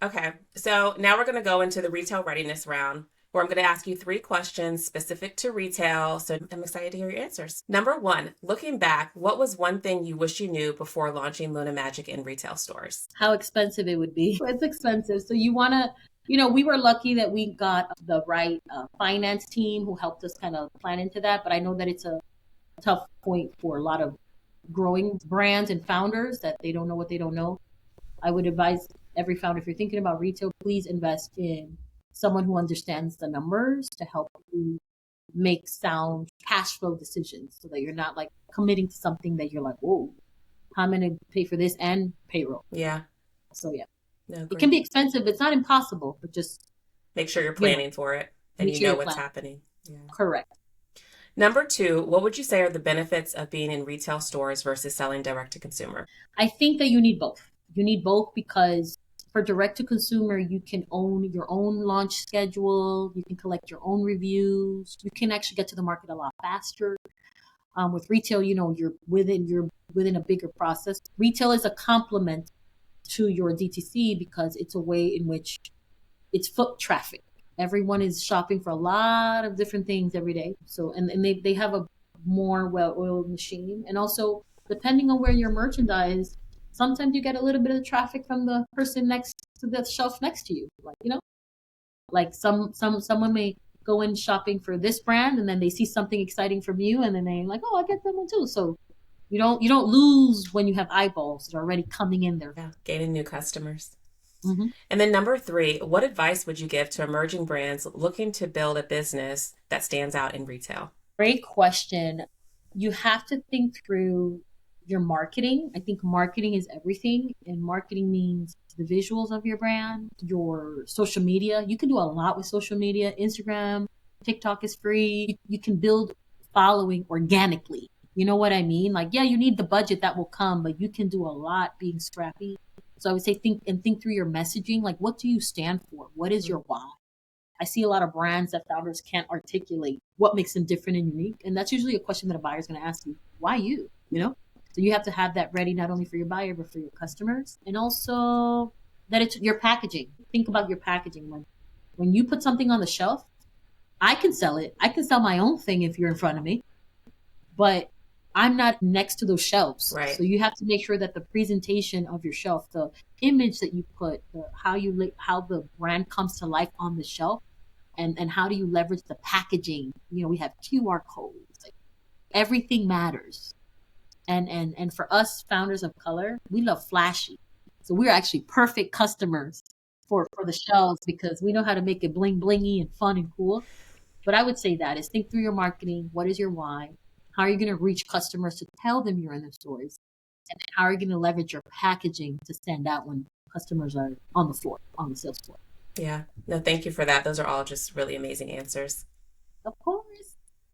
Okay, so now we're going to go into the retail readiness round where I'm going to ask you three questions specific to retail. So I'm excited to hear your answers. Number one, looking back, what was one thing you wish you knew before launching Luna Magic in retail stores? How expensive it would be. It's expensive. So you want to, you know, we were lucky that we got the right finance team who helped us kind of plan into that. But I know that it's a tough point for a lot of growing brands and founders that they don't know what they don't know. I would advise every founder, if you're thinking about retail, please invest in someone who understands the numbers to help you make sound cash flow decisions so that you're not like committing to something that you're like, whoa, how am I going to pay for this and payroll? Yeah, So yeah, no, it can great. be expensive. It's not impossible, but just, Make sure you're you know, planning for it and make you sure know you're what's planning. happening. Yeah. Correct. Number two, what would you say are the benefits of being in retail stores versus selling direct to consumer? I think that you need both. You need both because for direct to consumer, you can own your own launch schedule. You can collect your own reviews. You can actually get to the market a lot faster. With retail, you know, you're within a bigger process. Retail is a complement to your DTC because it's a way in which it's foot traffic. Everyone is shopping for a lot of different things every day. So and they have a more well-oiled machine. And also depending on where your merchandise, sometimes you get a little bit of traffic from the person next to the shelf next to you. Like, you know, like someone may go in shopping for this brand and then they see something exciting from you and then they like, oh, I get that one too. So you don't lose when you have eyeballs that are already coming in there. Yeah, gaining new customers. Mhm. And then number three, what advice would you give to emerging brands looking to build a business that stands out in retail? Great question. You have to think through your marketing. I think marketing is everything, and marketing means the visuals of your brand, your social media. You can do a lot with social media. Instagram, TikTok is free. You can build following organically. You know what I mean? Like, yeah, you need the budget that will come, but you can do a lot being scrappy. So I would say think through your messaging. Like, what do you stand for? What is your why? I see a lot of brands that founders can't articulate what makes them different and unique. And that's usually a question that a buyer is going to ask you. Why you? You know? So you have to have that ready not only for your buyer, but for your customers. And also that it's your packaging. Think about your packaging. When you put something on the shelf, I can sell it. I can sell my own thing if you're in front of me, but I'm not next to those shelves. So Right. you have to make sure that the presentation of your shelf, the image that you put, how the brand comes to life on the shelf, and how do you leverage the packaging? You know, we have QR codes. Like everything matters. And for us founders of color, we love flashy. So we're actually perfect customers for the shelves because we know how to make it bling blingy and fun and cool. But I would say that is think through your marketing. What is your why? How are you going to reach customers to tell them you're in the stores? And then how are you going to leverage your packaging to stand out when customers are on the floor, on the sales floor? Yeah. No, thank you for that. Those are all just really amazing answers. Of course.